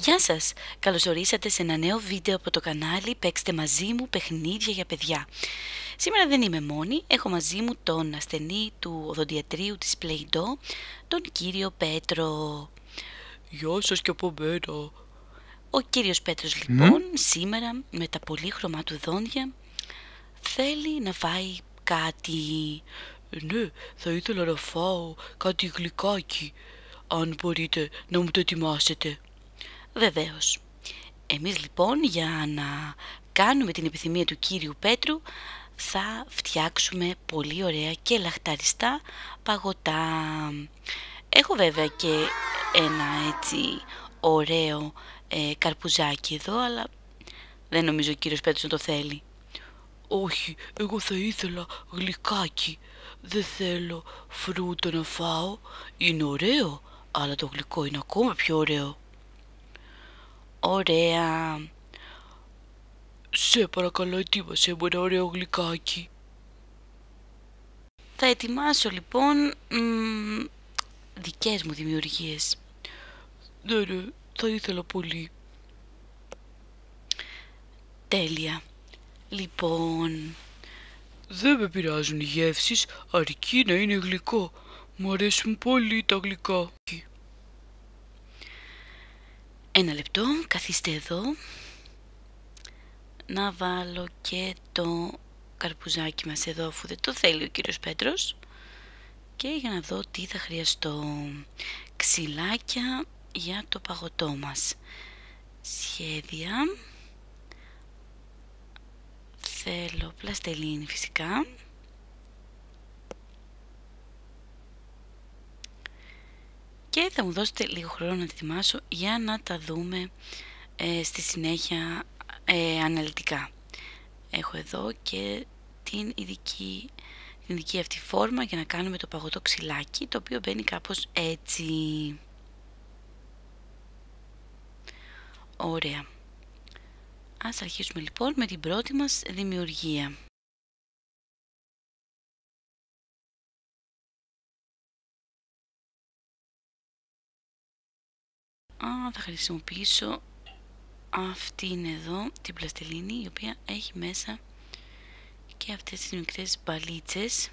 Γεια σας! Καλώς ορίσατε σε ένα νέο βίντεο από το κανάλι «Παίξτε μαζί μου παιχνίδια για παιδιά». Σήμερα δεν είμαι μόνη, έχω μαζί μου τον ασθενή του οδοντιατρίου της Play-Doh, τον κύριο Πέτρο. Γεια σας και από μένα. Ο κύριος Πέτρος λοιπόν σήμερα με τα πολύχρωμά του δόντια θέλει να φάει κάτι. Ναι, θα ήθελα να φάω κάτι γλυκάκι, αν μπορείτε να μου το ετοιμάσετε. Βεβαίως. Εμείς λοιπόν για να κάνουμε την επιθυμία του κύριου Πέτρου θα φτιάξουμε πολύ ωραία και λαχταριστά παγωτά. Έχω βέβαια και ένα έτσι ωραίο καρπουζάκι εδώ, αλλά δεν νομίζω ο κύριος Πέτρος να το θέλει. Όχι, εγώ θα ήθελα γλυκάκι. Δεν θέλω φρούτο να φάω. Είναι ωραίο, αλλά το γλυκό είναι ακόμα πιο ωραίο. Ωραία. Σε παρακαλώ, ετοίμασέ μου ένα ωραίο γλυκάκι. Θα ετοιμάσω λοιπόν δικές μου δημιουργίες. Ναι, θα ήθελα πολύ. Τέλεια. Λοιπόν, Δεν με πειράζουν οι γεύσεις, αρκεί να είναι γλυκό. Μου αρέσουν πολύ τα γλυκά. ένα λεπτό, καθίστε εδώ. Να βάλω και το καρπουζάκι μας εδώ, αφού δεν το θέλει ο κύριος Πέτρος. Και για να δω τι θα χρειαστώ. Ξυλάκια για το παγωτό μας. Σχέδια. Θέλω πλαστελίνη φυσικά. Και θα μου δώσετε λίγο χρόνο να ετοιμάσω για να τα δούμε στη συνέχεια αναλυτικά. Έχω εδώ και την ειδική αυτή φόρμα για να κάνουμε το παγωτό ξυλάκι, το οποίο μπαίνει κάπως έτσι. Ωραία. Ας αρχίσουμε λοιπόν με την πρώτη μας δημιουργία. Θα χρησιμοποιήσω αυτήν εδώ την πλαστελίνη, η οποία έχει μέσα και αυτές τις μικρές μπαλίτσες.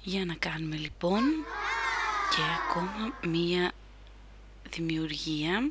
Για να κάνουμε λοιπόν και ακόμα μία δημιουργία.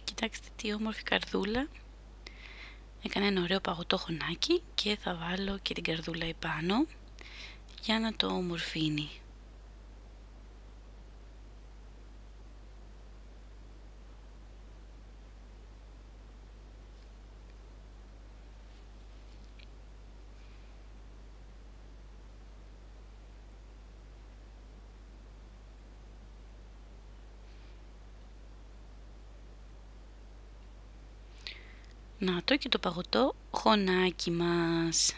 Κοιτάξτε τι όμορφη καρδούλα. Έκανα ένα ωραίο παγωτό χωνάκι και θα βάλω και την καρδούλα επάνω για να το ομορφύνει. Να το και το παγωτό χωνάκι μας.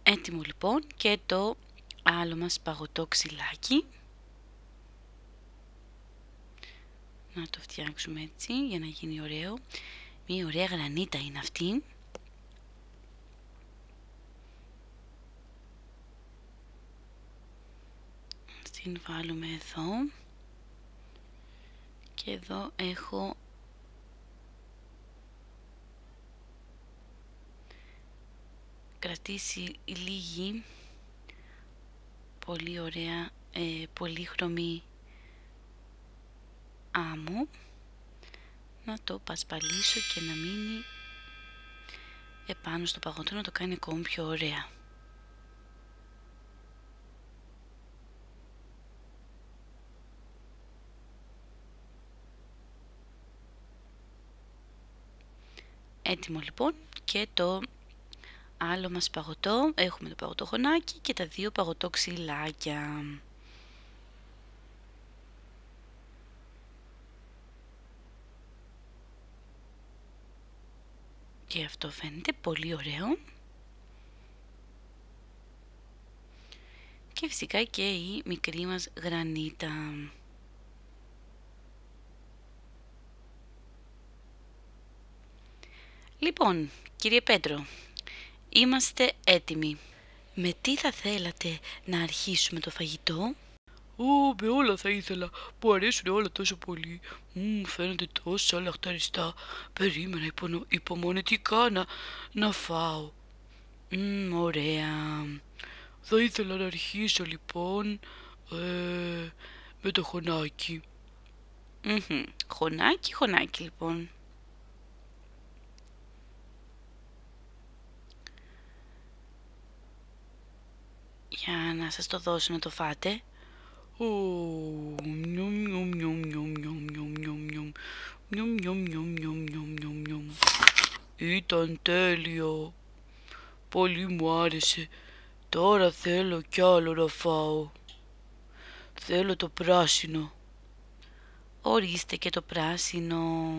Έτοιμο λοιπόν και το άλλο μας παγωτό ξυλάκι. Να το φτιάξουμε έτσι για να γίνει ωραίο. Μια ωραία γρανίτα είναι αυτή. Την βάλουμε εδώ. Και εδώ έχω κρατήσει λίγη πολύ ωραία πολύχρωμη άμμο. Να το πασπαλίσω και να μείνει επάνω στο παγωτό, να το κάνει ακόμη πιο ωραία. Έτοιμο λοιπόν και το άλλο μας παγωτό. Έχουμε το παγωτοχωνάκι και τα δύο παγωτόξυλάκια. Και αυτό φαίνεται πολύ ωραίο. Και φυσικά και η μικρή μας γρανίτα. Λοιπόν, κύριε Πέτρο, είμαστε έτοιμοι. Με τι θα θέλατε να αρχίσουμε το φαγητό? Με όλα θα ήθελα, που αρέσουν όλα τόσο πολύ. Φαίνονται τόσο λαχταριστά. Περίμενα υπομονετικά να φάω. Ωραία. Θα ήθελα να αρχίσω λοιπόν με το χωνάκι. Χωνάκι λοιπόν. Για να σας το δώσω να το φάτε. Ήταν τέλειο. Πολύ μου άρεσε. Τώρα θέλω κι άλλο να φάω. Θέλω το πράσινο. Ορίστε και το πράσινο.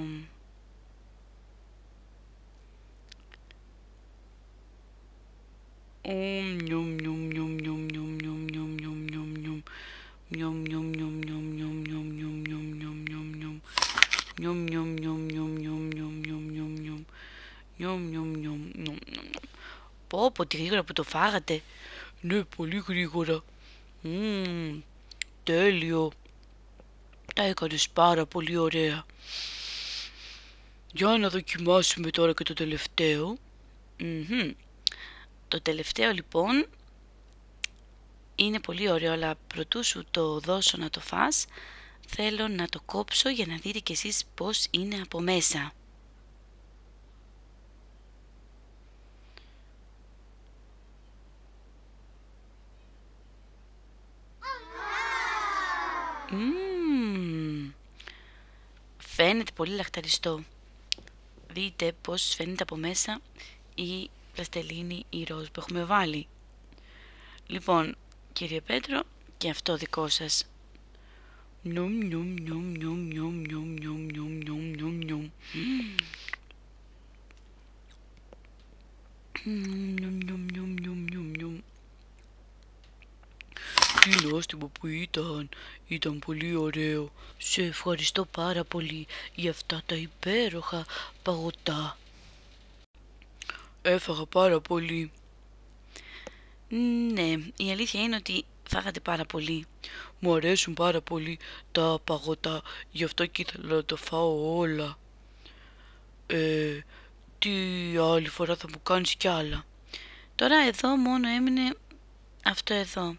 Πω, τι γρήγορα που το φάγατε. Ναι, πολύ γρήγορα. Τέλειο. Τα έκανες πάρα πολύ ωραία. Για να δοκιμάσουμε τώρα και το τελευταίο. Το τελευταίο λοιπόν είναι πολύ ωραίο, αλλά προτού σου το δώσω να το φας, θέλω να το κόψω για να δείτε κι εσείς πώς είναι από μέσα. Φαίνεται πολύ λαχταριστό. Δείτε πώς φαίνεται από μέσα η πλαστελίνη, η ροζ που έχουμε βάλει. Λοιπόν, κύριε Πέτρο, και αυτό δικό σας. Τι νόστιμο που ήταν πολύ ωραίο. Σε ευχαριστώ πάρα πολύ για αυτά τα υπέροχα παγωτά. Έφαγα πάρα πολύ. Ναι, η αλήθεια είναι ότι φάγατε πάρα πολύ. Μου αρέσουν πάρα πολύ τα παγωτά, γι' αυτό και ήθελα να τα φάω όλα. Τι άλλη φορά θα μου κάνεις κι άλλα? Τώρα εδώ μόνο έμεινε αυτό εδώ,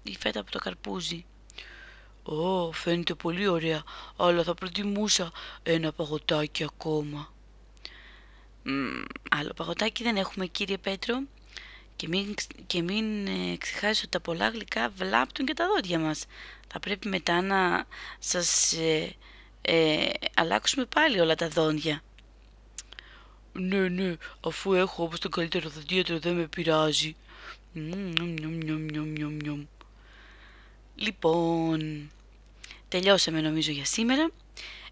η φέτα από το καρπούζι. Φαίνεται πολύ ωραία, αλλά θα προτιμούσα ένα παγωτάκι ακόμα. Άλλο παγωτάκι δεν έχουμε, κύριε Πέτρο. Και μην ξεχάσεις ότι τα πολλά γλυκά βλάπτουν και τα δόντια μας. Θα πρέπει μετά να σας αλλάξουμε πάλι όλα τα δόντια. Ναι, αφού έχω όπως το καλύτερο δοντίατρο δεν με πειράζει. Λοιπόν, τελειώσαμε νομίζω για σήμερα.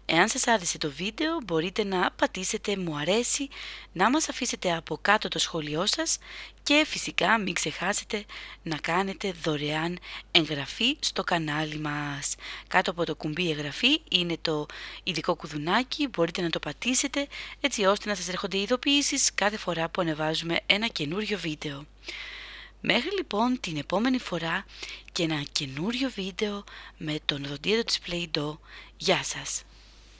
Εάν σας άρεσε το βίντεο μπορείτε να πατήσετε μου αρέσει, να μας αφήσετε από κάτω το σχόλιο σας και φυσικά μην ξεχάσετε να κάνετε δωρεάν εγγραφή στο κανάλι μας. Κάτω από το κουμπί εγγραφή είναι το ειδικό κουδουνάκι, μπορείτε να το πατήσετε έτσι ώστε να σας έρχονται ειδοποιήσεις κάθε φορά που ανεβάζουμε ένα καινούριο βίντεο. Μέχρι λοιπόν την επόμενη φορά και ένα καινούριο βίντεο με τον οδοντίατο της Play-Doh. Γεια σας!